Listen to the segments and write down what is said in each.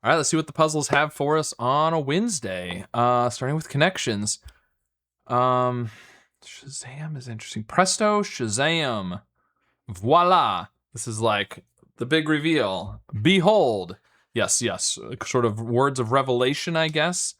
All right, let's see what the puzzles have for us on a Wednesday. Starting with connections. Shazam is interesting. Presto, Shazam. Voila. This is like the big reveal. Behold. Yes, sort of words of revelation, I guess.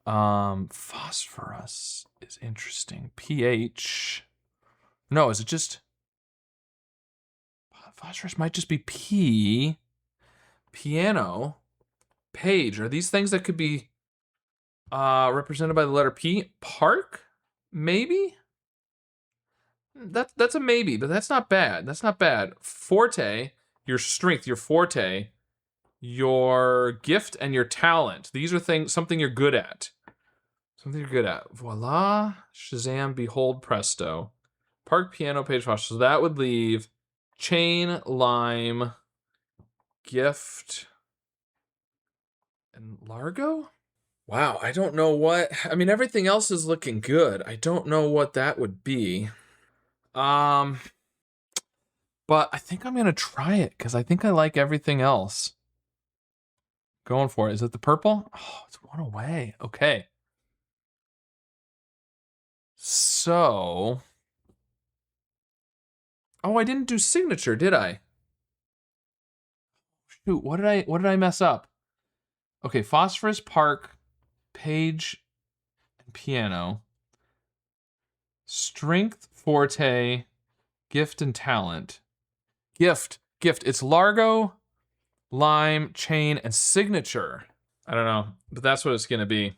Phosphorus is interesting. pH. No, is it just... Phosphorus might just be P. Piano. Page. Are these things that could be represented by the letter P? Park? Maybe? That's a maybe, but that's not bad. That's not bad. Forte, your strength, your forte, your gift, and your talent. These are something you're good at. Something you're good at. Voila, Shazam, behold, presto. Park, piano, page, phosphorus. So that would leave chain, lime, gift, and Largo? Wow, I don't know what... I mean, everything else is looking good. I don't know what that would be. But I think I'm going to try it, because I think I like everything else. Going for it. Is it the purple? Oh, it's one away. Okay. So... Oh, I didn't do signature, did I? Shoot, what did I mess up? Okay, phosphorus, park, page, and piano. Strength, forte, gift, and talent. Gift. It's Largo, lime, chain, and signature. I don't know, but that's what it's gonna be.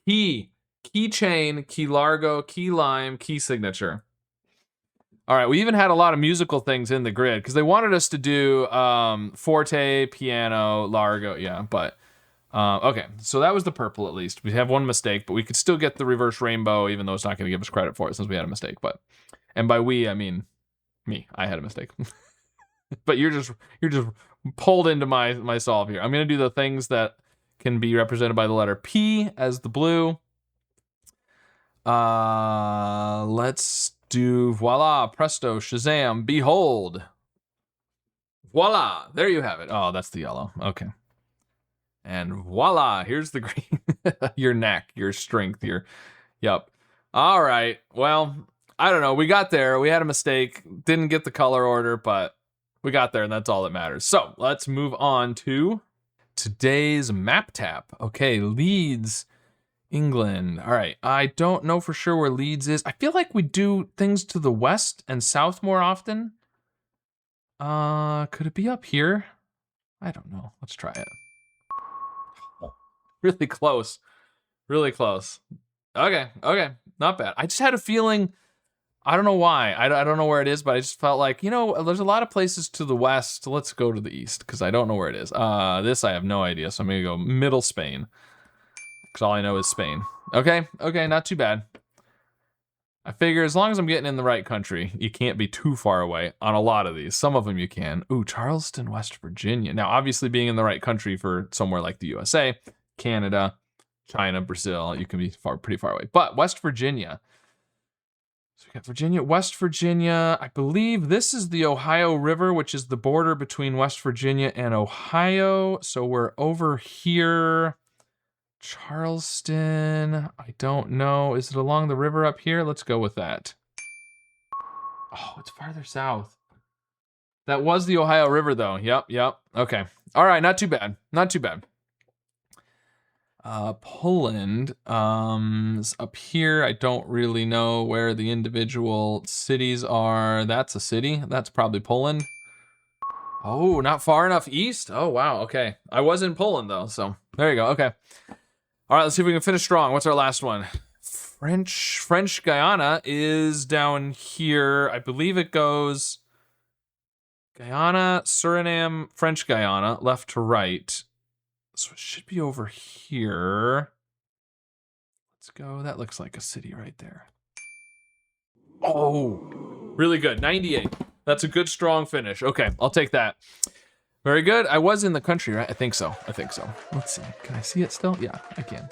Key. Key chain, key Largo, key lime, key signature. All right, we even had a lot of musical things in the grid because they wanted us to do forte, piano, Largo, yeah, but okay, so that was the purple at least. We have one mistake, but we could still get the reverse rainbow even though it's not going to give us credit for it since we had a mistake. But, and by we, I mean me. I had a mistake. But you're just pulled into my solve here. I'm going to do the things that can be represented by the letter P as the blue. Let's do voila, presto, Shazam, behold. Voila, there you have it. Oh, that's the yellow. Okay. And voila, here's the green. Your neck, your strength, yep. All right, well, I don't know. We got there. We had a mistake. Didn't get the color order, but we got there, and that's all that matters. So let's move on to today's map tap. Okay, Leeds, England. All right, I don't know for sure where Leeds is. I feel like we do things to the west and south more often. Could it be up here? I don't know. Let's try it. Really close. Really close. Okay, not bad. I just had a feeling, I don't know why. I don't know where it is, but I just felt like, there's a lot of places to the west. Let's go to the east, because I don't know where it is. This I have no idea, so I'm going to go middle Spain. Because all I know is Spain. Okay, not too bad. I figure as long as I'm getting in the right country, you can't be too far away on a lot of these. Some of them you can. Ooh, Charleston, West Virginia. Now, obviously being in the right country for somewhere like the USA, Canada, China, Brazil, you can be pretty far away. But West Virginia. So we got Virginia, West Virginia. I believe this is the Ohio River, which is the border between West Virginia and Ohio. So we're over here. Charleston, I don't know. Is it along the river up here? Let's go with that. Oh, it's farther south. That was the Ohio River, though. Yep. Okay. All right, not too bad. Poland is up here. I don't really know where the individual cities are. That's a city. That's probably Poland. Oh, not far enough east? Oh, wow. Okay. I was in Poland, though, so there you go. Okay. All right, let's see if we can finish strong. What's our last one? French Guiana is down here. I believe it goes Guyana, Suriname, French Guiana, left to right. So it should be over here. Let's go. That looks like a city right there. Oh, really good. 98. That's a good, strong finish. Okay, I'll take that. Very good. I was in the country, right? I think so. Let's see. Can I see it still? Yeah, I can.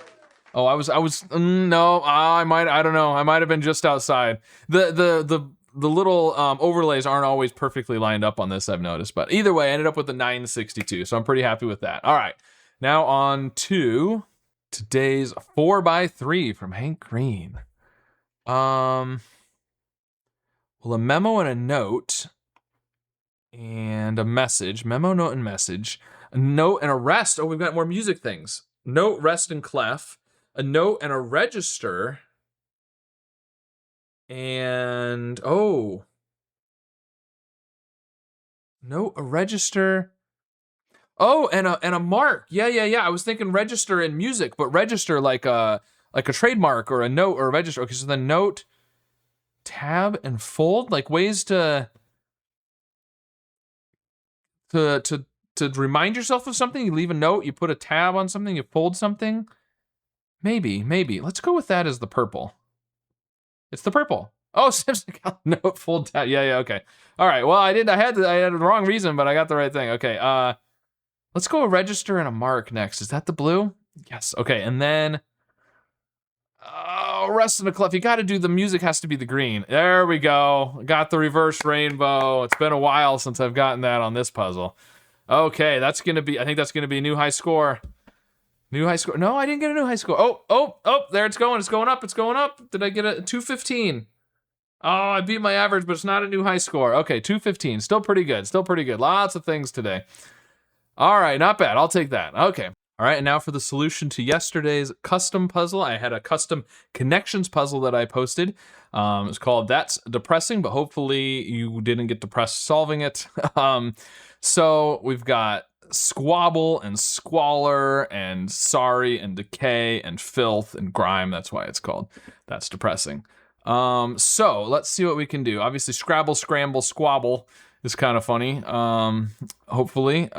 Oh, I was no, I don't know. I might have been just outside. The little overlays aren't always perfectly lined up on this, I've noticed. But either way, I ended up with a 962, so I'm pretty happy with that. All right, now on to today's 4x3 from Hank Green. Well, a memo and a note and a message. Memo, note, and message. A note and a rest. Oh, we've got more music things. Note, rest, and clef. A note and a register. And note, a register. Oh, and a mark. Yeah. I was thinking register in music, but register like a trademark or a note or a register. Okay, so the note, tab, and fold, like ways to remind yourself of something. You leave a note, you put a tab on something, you fold something. Maybe. Let's go with that as the purple. It's the purple. Oh, Simpson note, fold tab. Yeah, okay. All right. Well, I had the wrong reason, but I got the right thing. Okay. Let's go a register and a mark next. Is that the blue? Yes. Okay, and then rest and a clef. You got to do the music has to be the green. There we go. Got the reverse rainbow. It's been a while since I've gotten that on this puzzle. Okay, I think that's gonna be a new high score. New high score. No, I didn't get a new high score. Oh, there it's going. It's going up. Did I get a 215? Oh, I beat my average, but it's not a new high score. Okay, 215. Still pretty good. Lots of things today. All right, not bad. I'll take that. Okay. All right, and now for the solution to yesterday's custom puzzle. I had a custom connections puzzle that I posted. It's called That's Depressing, but hopefully you didn't get depressed solving it. So we've got squabble and squalor and sorry and decay and filth and grime. That's why it's called That's Depressing. So let's see what we can do. Obviously, Scrabble, Scramble, Squabble is kind of funny. Hopefully.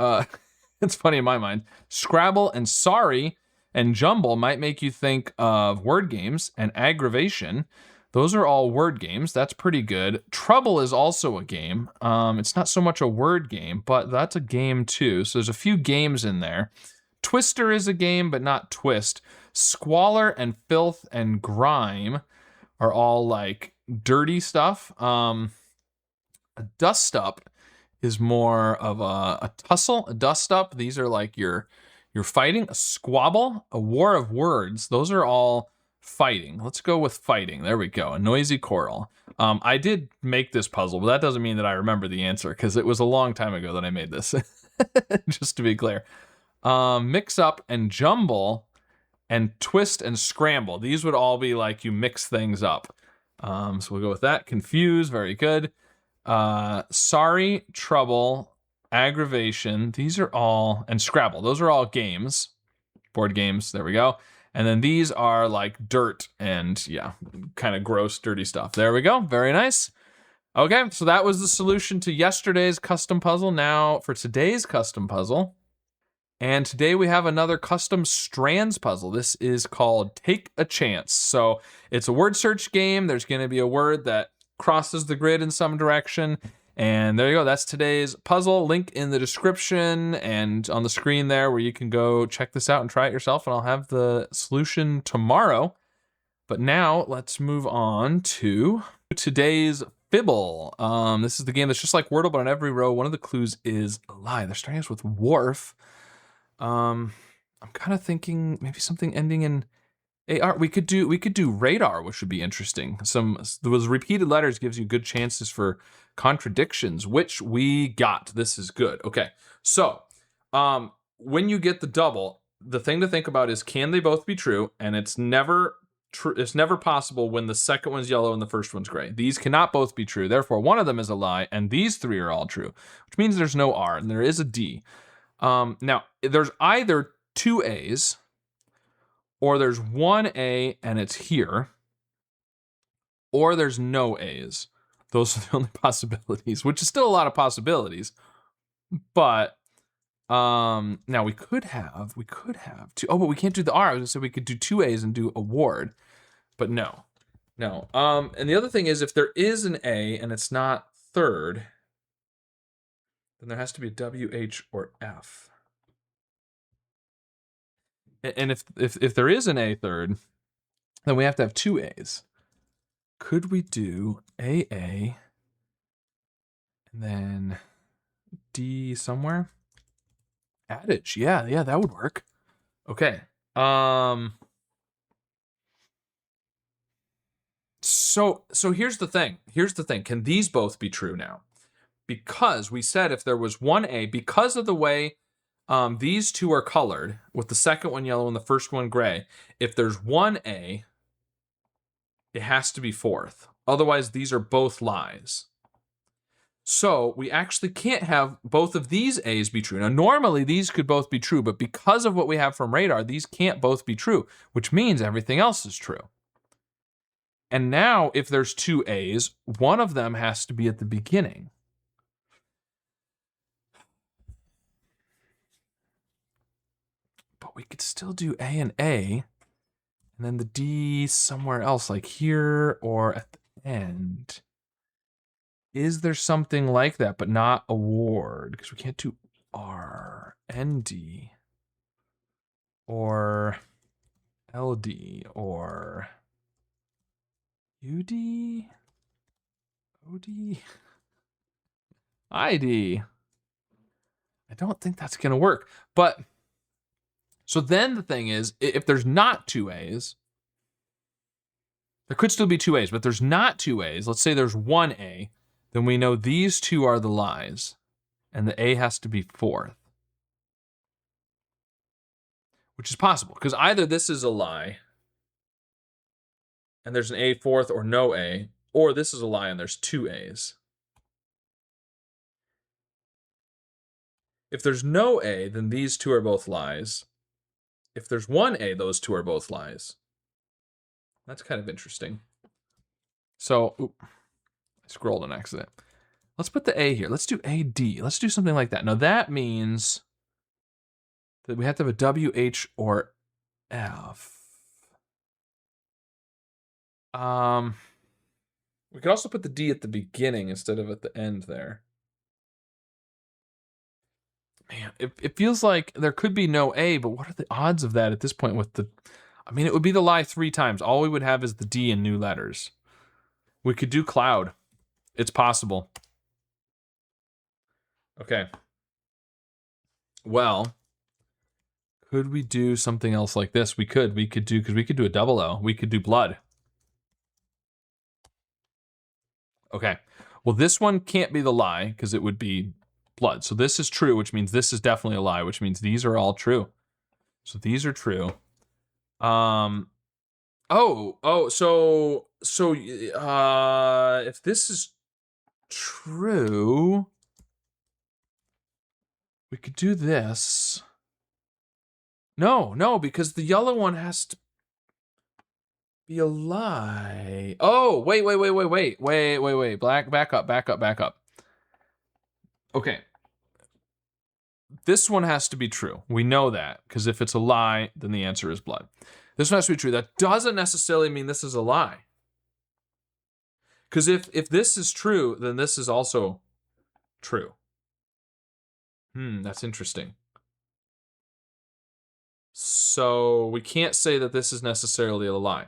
It's funny in my mind. Scrabble and sorry and jumble might make you think of word games, and aggravation. Those are all word games. That's pretty good. Trouble is also a game. It's not so much a word game, but that's a game too. So there's a few games in there. Twister is a game, but not twist. Squalor and filth and grime are all like dirty stuff. A dust up is more of a tussle, a dust up. These are like you're fighting. A squabble, a war of words. Those are all fighting. Let's go with fighting. There we go. A noisy quarrel. I did make this puzzle, but that doesn't mean that I remember the answer because it was a long time ago that I made this. Just to be clear. Mix up and jumble and twist and scramble. These would all be like you mix things up. So we'll go with that. Confuse, very good. Sorry, trouble, aggravation. These are all, and Scrabble. Those are all games, board games. There we go. And then these are like dirt and kind of gross, dirty stuff. There we go. Very nice. Okay, so that was the solution to yesterday's custom puzzle. Now for today's custom puzzle. And today we have another custom strands puzzle. This is called Take a Chance. So it's a word search game. There's going to be a word that crosses the grid in some direction. And there you go. That's today's puzzle. Link in the description and on the screen there where you can go check this out and try it yourself. And I'll have the solution tomorrow. But now let's move on to today's Fibble. This is the game that's just like Wordle, but on every row, one of the clues is a lie. They're starting us with wharf. I'm kind of thinking maybe something ending in AR. We could do radar, which would be interesting. Those repeated letters gives you good chances for contradictions, which we got. This is good. Okay, so when you get the double, the thing to think about is can they both be true? And it's never possible when the second one's yellow and the first one's gray. These cannot both be true. Therefore, one of them is a lie, and these three are all true, which means there's no R and there is a D. Now, there's either two A's or there's one A and it's here, or there's no A's. Those are the only possibilities, which is still a lot of possibilities. But now we could have two. Oh, but we can't do the R. I was gonna say we could do two A's and do a word, but no. And the other thing is if there is an A and it's not third, then there has to be a W, H, or F. And if there is an A third, then we have to have two A's. Could we do AA and then D somewhere? Adage. Yeah, that would work. Okay. So here's the thing. Can these both be true now? Because we said if there was one A, because of the way these two are colored, with the second one yellow and the first one gray, if there's one A, it has to be fourth. Otherwise, these are both lies. So we actually can't have both of these A's be true. Now, normally these could both be true, but because of what we have from radar, these can't both be true, which means everything else is true. And now, if there's two A's, one of them has to be at the beginning. But we could still do A, and then the D somewhere else, like here or at the end. Is there something like that, but not award? Because we can't do R, ND, or LD, or UD, OD, ID. I don't think that's going to work. But, so then the thing is, if there's not two A's, there could still be two A's, but there's not two A's. Let's say there's one A, then we know these two are the lies, and the A has to be fourth. Which is possible, because either this is a lie, and there's an A fourth or no A, or this is a lie and there's two A's. If there's no A, then these two are both lies. If there's one A, those two are both lies. That's kind of interesting. So, I scrolled on accident. Let's put the A here. Let's do AD. Let's do something like that. Now that means that we have to have a W, H, or F. We could also put the D at the beginning instead of at the end there. Man, it feels like there could be no A, but what are the odds of that at this point with the... I mean, it would be the lie 3 times. All we would have is the D in new letters. We could do cloud. It's possible. Okay. Well, could we do something else like this? We could do, because we could do a double O. We could do blood. Okay. Well, this one can't be the lie, because it would be blood. So this is true, which means this is definitely a lie, which means these are all true. So these are true. So if this is true, we could do this. No, because the yellow one has to be a lie. Oh, wait. Back up. Okay. This one has to be true. We know that, because if it's a lie, then the answer is blood. This one has to be true. That doesn't necessarily mean this is a lie. Because if this is true, then this is also true. That's interesting. So we can't say that this is necessarily a lie.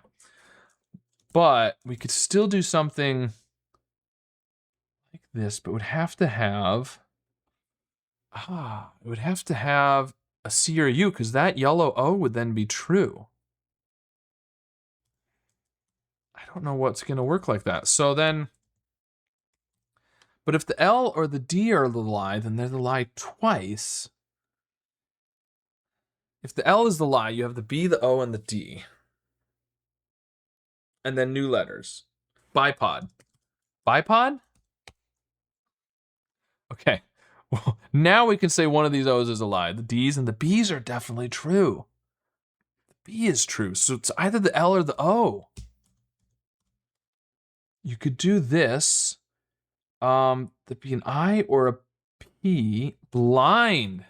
But we could still do something like this, but would have to have... it would have to have a C or a U, because that yellow O would then be true. I don't know what's going to work like that. So then... But if the L or the D are the lie, then they're the lie twice. If the L is the lie, you have the B, the O, and the D. And then new letters. Bipod. Bipod? Okay. Well, now we can say one of these O's is a lie. The D's and the B's are definitely true. The B is true. So it's either the L or the O. You could do this. That'd be an I or a P. Blind.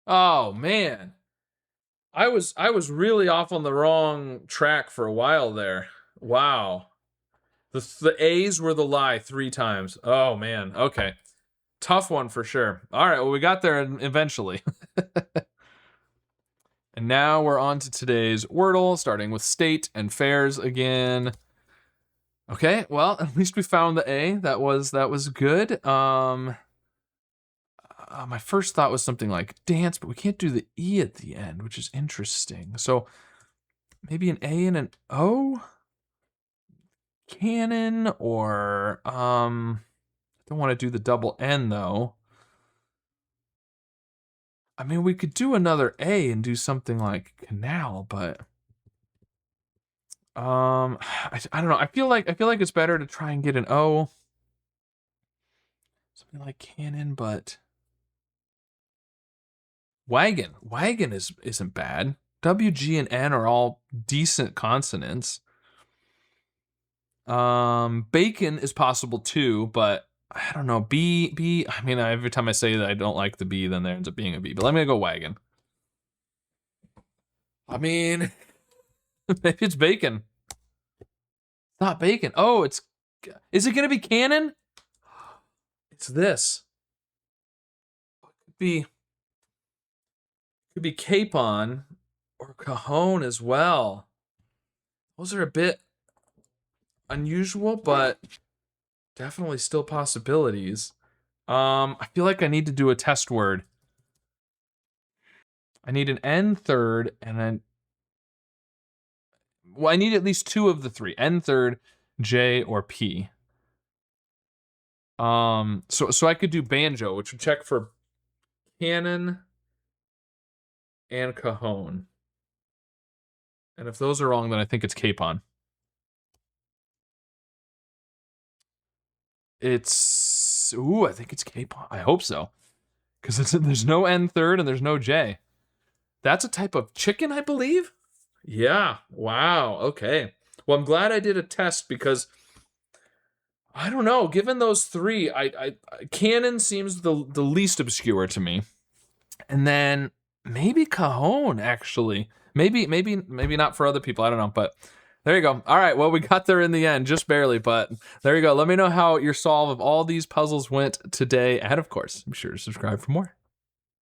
Oh, man. I was really off on the wrong track for a while there. Wow. The A's were the lie 3 times. Oh, man. Okay. Tough one for sure. All right, well, we got there eventually. And now we're on to today's Wordle, starting with state and fairs again. Okay, well, at least we found the A. That was good. My first thought was something like dance, but we can't do the E at the end, which is interesting. So maybe an A and an O? Cannon, or I don't want to do the double N though. I mean, we could do another A and do something like canal, but I don't know. I feel like it's better to try and get an O. Something like cannon, but wagon. Wagon isn't bad. W, G, and N are all decent consonants. Bacon is possible too, but I don't know. B. I mean, every time I say that I don't like the B, then there ends up being a B. But let me go wagon. I mean, maybe it's bacon. It's not bacon. Oh, is it gonna be cannon? It's this. Could be capon or cajon as well. Those are a bit unusual, but definitely still possibilities. I feel like I need to do a test word. I need an N third and then, well, I need at least two of the three. N third, J, or P. So I could do banjo, which would check for cannon and cajon. And if those are wrong, then I think it's capon. I think it's capon. I hope so. Because there's no N third and there's no J. That's a type of chicken, I believe? Yeah. Wow. Okay. Well, I'm glad I did a test because I don't know. Given those three, cannon seems the least obscure to me, and then maybe cajon actually. Maybe not for other people. I don't know, but there you go. All right. Well, we got there in the end, just barely, but there you go. Let me know how your solve of all these puzzles went today, and of course, be sure to subscribe for more.